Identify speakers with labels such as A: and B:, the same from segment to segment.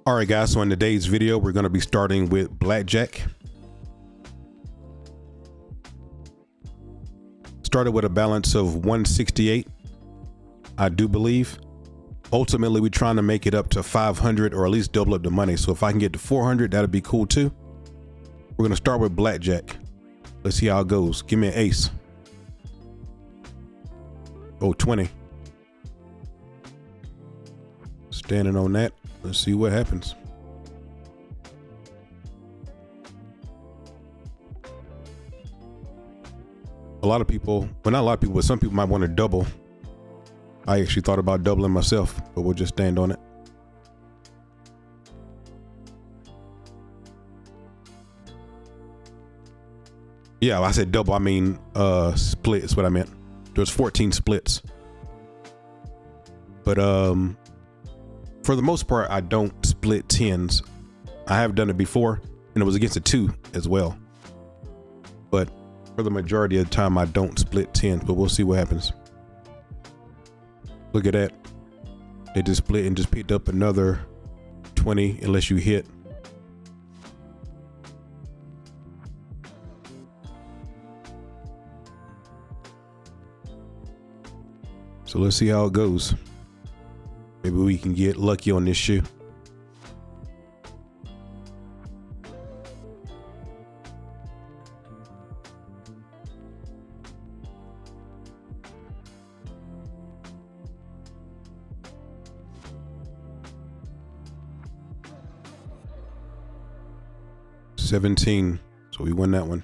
A: All right, guys, so in today's video, we're going to be starting with Blackjack. Started with a balance of 168, I do believe. Ultimately, we're trying to make it up to 500 or at least double up the money. So if I can get to 400, that'd be cool too. We're going to start with Blackjack. Let's see how it goes. Give me an ace. Oh, 20. Standing on that. Let's see what happens. A lot of people, well, not a lot of people, but some people might want to double. I actually thought about doubling myself, but we'll just stand on it. Yeah, I said double, I mean split is what I meant. There's 14 splits. But for the most part, I don't split tens. I have done it before, and it was against a 2 as well. But for the majority of the time, I don't split tens, but we'll see what happens. Look at that. They just split and just picked up another 20 unless you hit. So let's see how it goes. Maybe we can get lucky on this shoe. $17. So we won that one.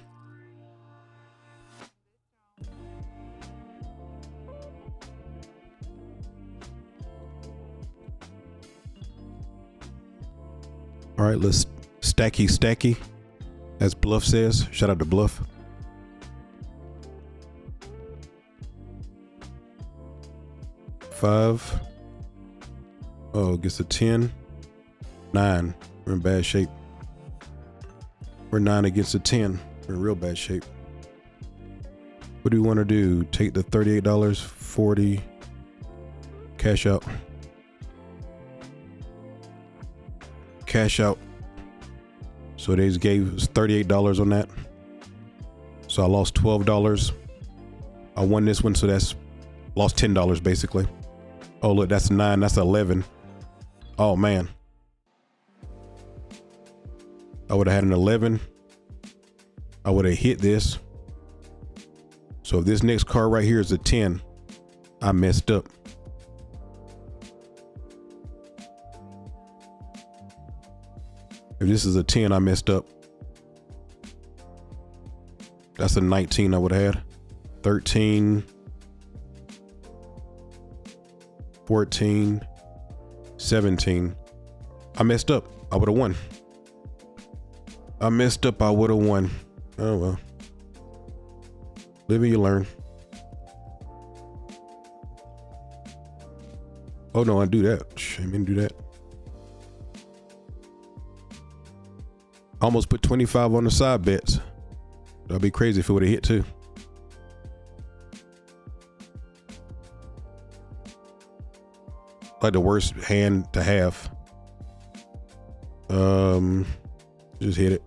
A: All right, let's stacky, as Bluff says. Shout out to Bluff. Five. Oh, gets a 10. 9. We're in bad shape. We're 9 against a 10. We're in real bad shape. What do we want to do? Take the $38, 40, cash out. Cash out. So they gave us $38 on that. So I lost $12. I won this one, so that's lost $10 basically. Oh look, that's 9, that's 11. Oh man. I would have had an 11. I would have hit this. So if this next card right here is a 10, I messed up. If this is a 10, I messed up. That's a 19 I would have had. 13, 14, 17. I messed up. I would have won. I messed up. I would have won. Oh well. Live and you learn. Oh no, I do that. I didn't do that. Almost put 25 on the side bets. That'd be crazy if it would have hit too. Like the worst hand to have. Just hit it.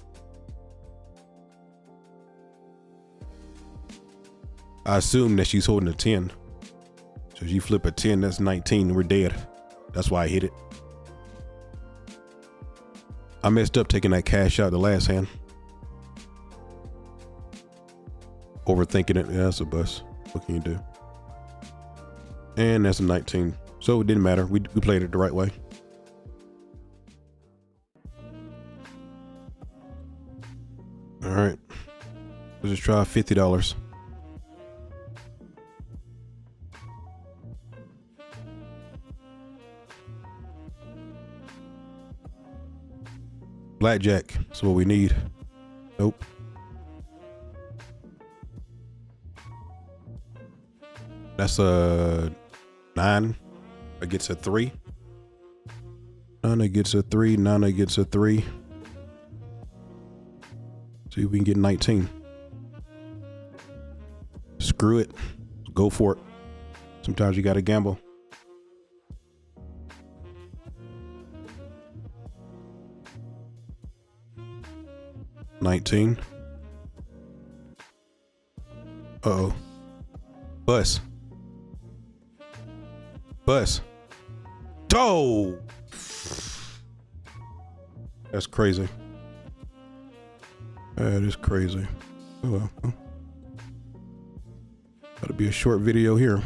A: I assume that she's holding a 10. So if you flip a 10, that's 19. We're dead. That's why I hit it. I messed up taking that cash out the last hand. Overthinking it. Yeah, that's a bust. What can you do? And that's a 19. So it didn't matter. We played it the right way. All right. Let's just try $50. Blackjack. That's what we need. Nope. That's a 9. It gets a 3. 9, it gets a 3. 9, it gets a 3. See if we can get 19. Screw it. Go for it. Sometimes you got to gamble. 19. Uh-oh. Bus. Bus. Oh! That's crazy. That is crazy. Oh well. That'll be a short video here.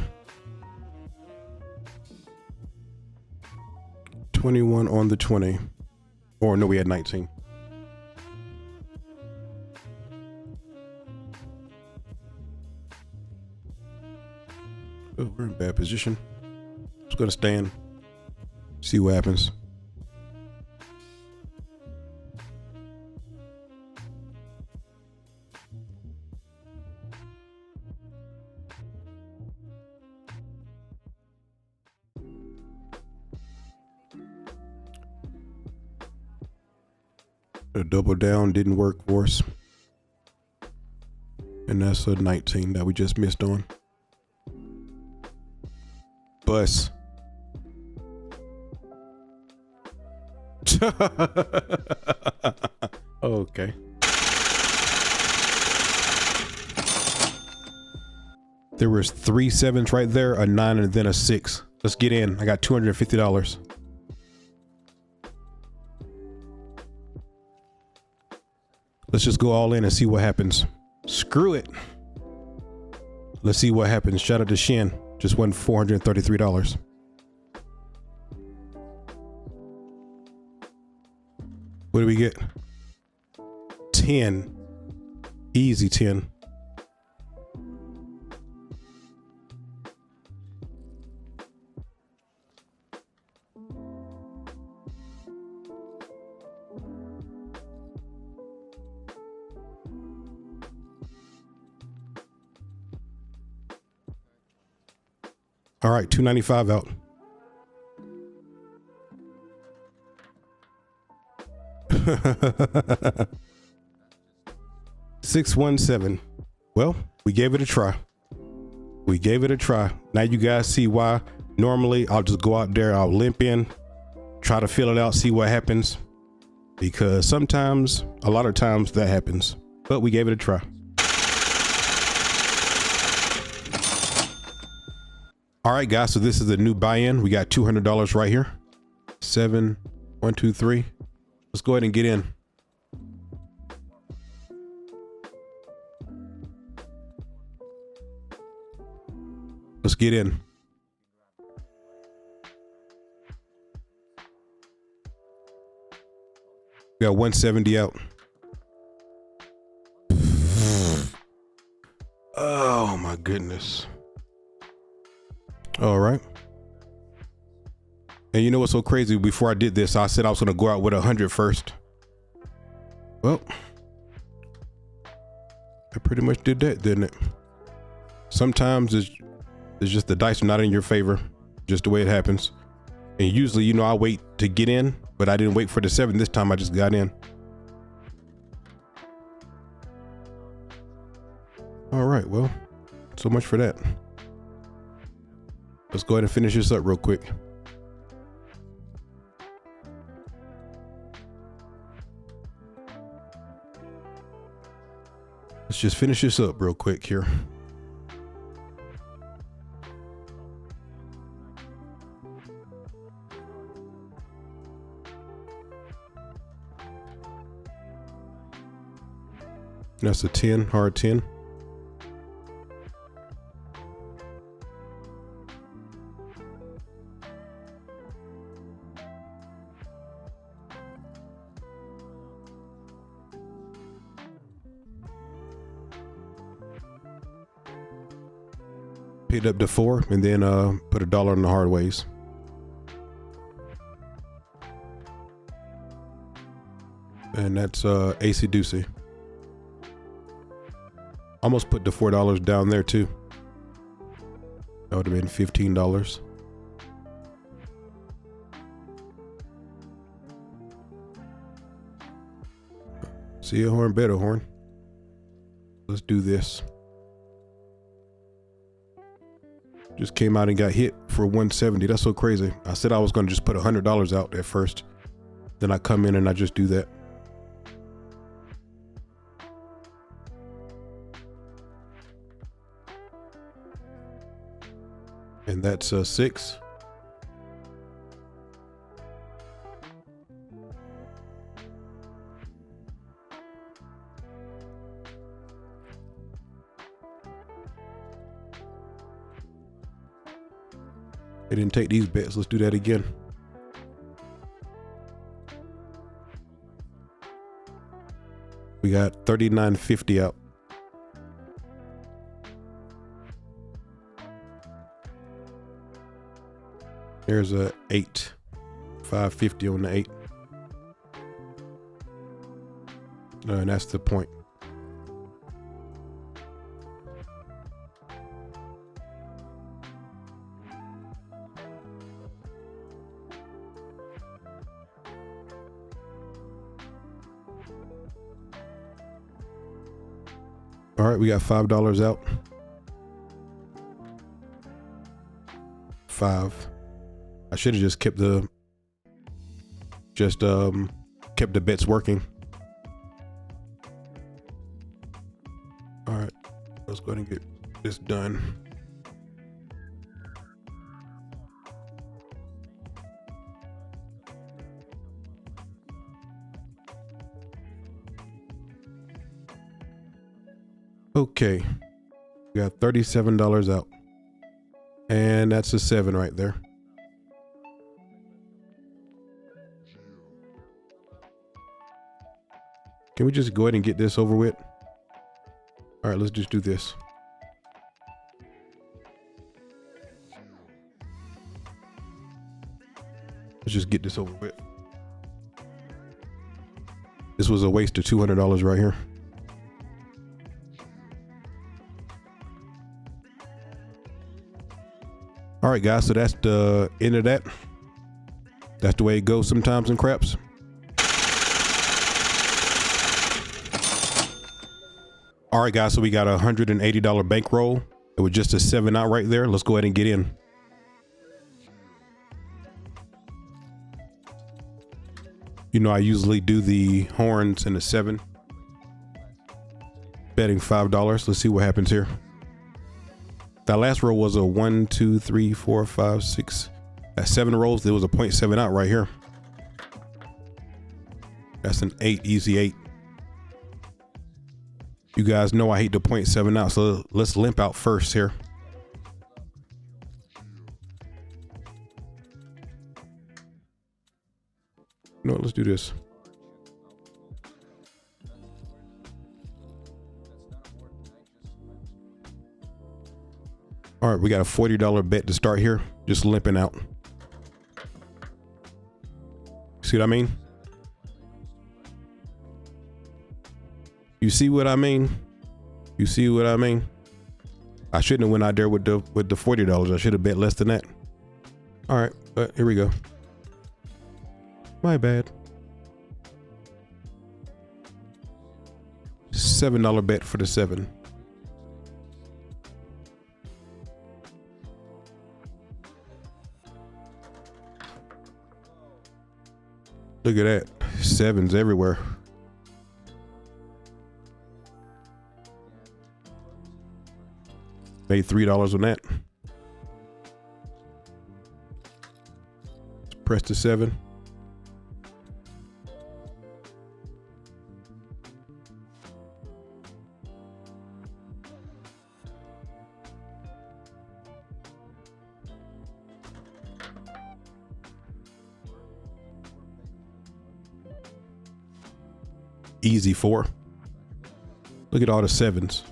A: 21 on the 20. Or no, we had 19. Oh, we're in bad position. Just gonna stand. See what happens. The double down didn't work for us. And that's a 19 that we just missed on. Bus. Okay. There was 3 7s right there, a 9 and then a 6. Let's get in. I got $250. Let's just go all in and see what happens. Screw it. Let's see what happens. Shout out to Shin. Just won $433. What do we get? 10. Easy 10. All right, $295 out. $617. Well, we gave it a try. We gave it a try. Now you guys see why normally I'll just go out there, I'll limp in, try to feel it out, see what happens. Because sometimes, a lot of times that happens. But we gave it a try. All right, guys, so this is a new buy-in. We got $200 right here. 7, 1, 2, 3. Let's go ahead and get in. Let's get in. We got 170 out. Oh my goodness. All right. And you know what's so crazy? Before I did this, I said I was going to go out with 100 first. Well, I pretty much did that, didn't it? Sometimes it's just the dice are not in your favor, just the way it happens. And usually, you know, I wait to get in, but I didn't wait for the 7 this time. I just got in. All right, well, so much for that. Let's go ahead and finish this up real quick. Let's just finish this up real quick here. That's a 10, hard 10. Paid up to 4 and then put $1 on the hard ways. And that's AC Doocy. Almost put the $4 down there too. That would have been $15. See a horn, better horn. Let's do this. Just came out and got hit for 170. That's so crazy. I said I was going to just put $100 out at first. Then I come in and I just do that. And that's a 6. They didn't take these bets. Let's do that again. We got 39.50 out. There's a 8. 5.50 on the 8. And that's the point. All right, we got $5 out. 5. I should have just kept the bets working. All right, let's go ahead and get this done. Okay, we got $37 out, and that's a 7 right there. Can we just go ahead and get this over with? All right, let's just do this. Let's just get this over with. This was a waste of $200 right here. All right, guys, so that's the end of that. That's the way it goes sometimes in craps. All right, guys, so we got a $180 bankroll. It was just a 7 out right there. Let's go ahead and get in. You know, I usually do the horns and the 7. Betting $5. Let's see what happens here. That last roll was a 1, 2, 3, 4, 5, 6. At 7 rolls, there was a 0.7 out right here. That's an 8, easy 8. You guys know I hate the 0.7 out, so let's limp out first here. No, let's do this. All right, we got a $40 bet to start here. Just limping out. See what I mean? You see what I mean? You see what I mean? I shouldn't have went out there with the $40. I should have bet less than that. All right, but here we go. My bad. $7 bet for the 7. Look at that. 7s everywhere. Made $3 on that. Let's press the 7. Easy 4. Look at all the 7s.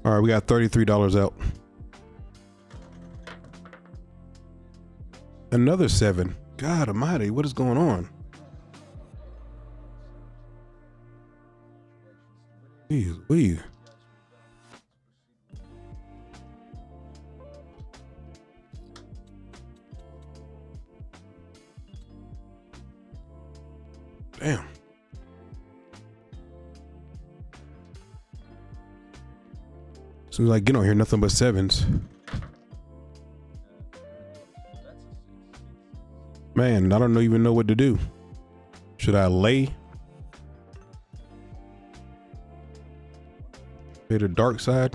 A: All right, we got $33 out. Another 7. God almighty, what is going on? Jeez, we. Damn. As soon as I get on here, nothing but 7s. Man, I don't even know what to do. Should I lay? Play the dark side?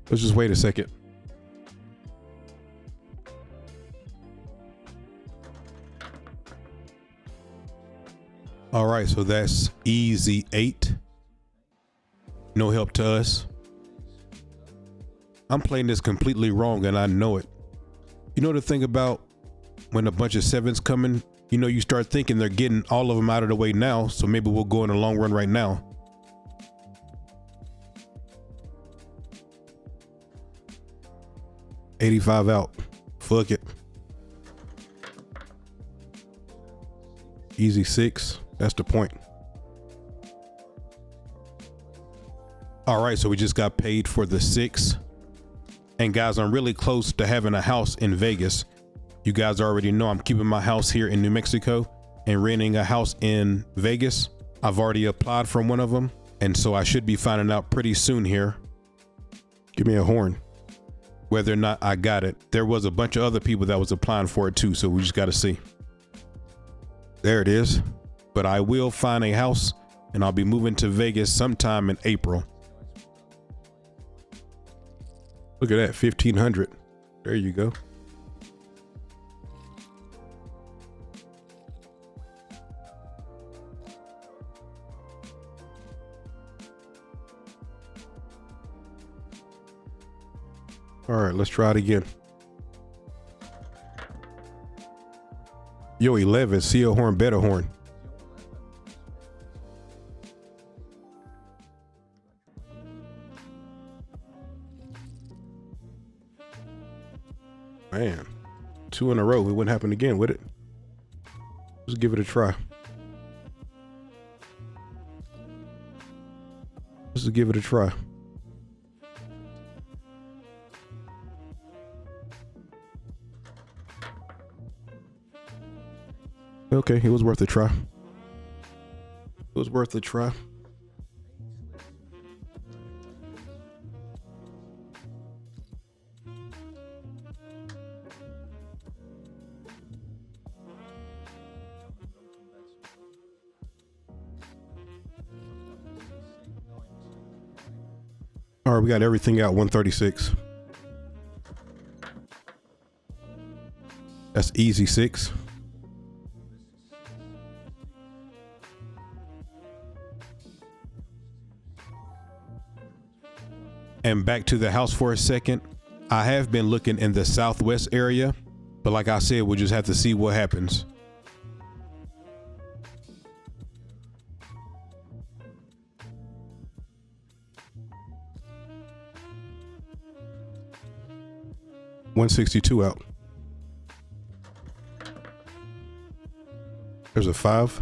A: Let's just wait a second. All right, so that's easy 8. No help to us. I'm playing this completely wrong and I know it. You know the thing about when a bunch of 7s come in, you know, you start thinking they're getting all of them out of the way now, so maybe we'll go in a long run right now. $85 out. Fuck it. Easy 6. That's the point. All right, so we just got paid for the 6. And guys, I'm really close to having a house in Vegas. You guys already know I'm keeping my house here in New Mexico and renting a house in Vegas. I've already applied for one of them, and so I should be finding out pretty soon here. Give me a horn. Whether or not I got it. There was a bunch of other people that was applying for it too, so we just got to see. There it is. But I will find a house and I'll be moving to Vegas sometime in April. Look at that, 1,500. There you go. All right, let's try it again. Yo, 11, see a horn, bet a horn. Man, 2 in a row. It wouldn't happen again, would it? Let's give it a try. Let's give it a try. Okay, it was worth a try. It was worth a try. All right, we got everything out, 136. That's easy 6. And back to the house for a second. I have been looking in the southwest area, but like I said, we'll just have to see what happens. $162 out. There's a 5.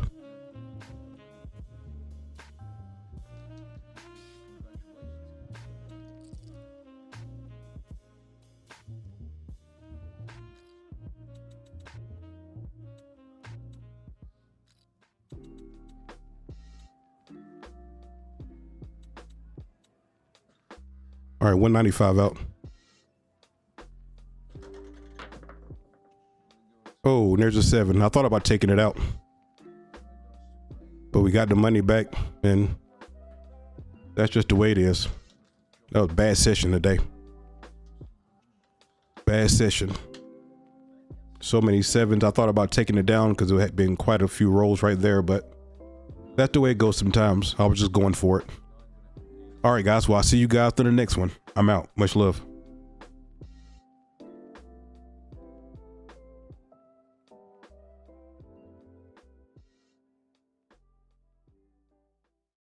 A: All right, 195 out. Oh, and there's a 7. I thought about taking it out, but we got the money back, and that's just the way it is. That was a bad session today. Bad session. So many 7s. I thought about taking it down because there had been quite a few rolls right there, but that's the way it goes sometimes. I was just going for it. All right, guys. Well, I'll see you guys in the next one. I'm out. Much love.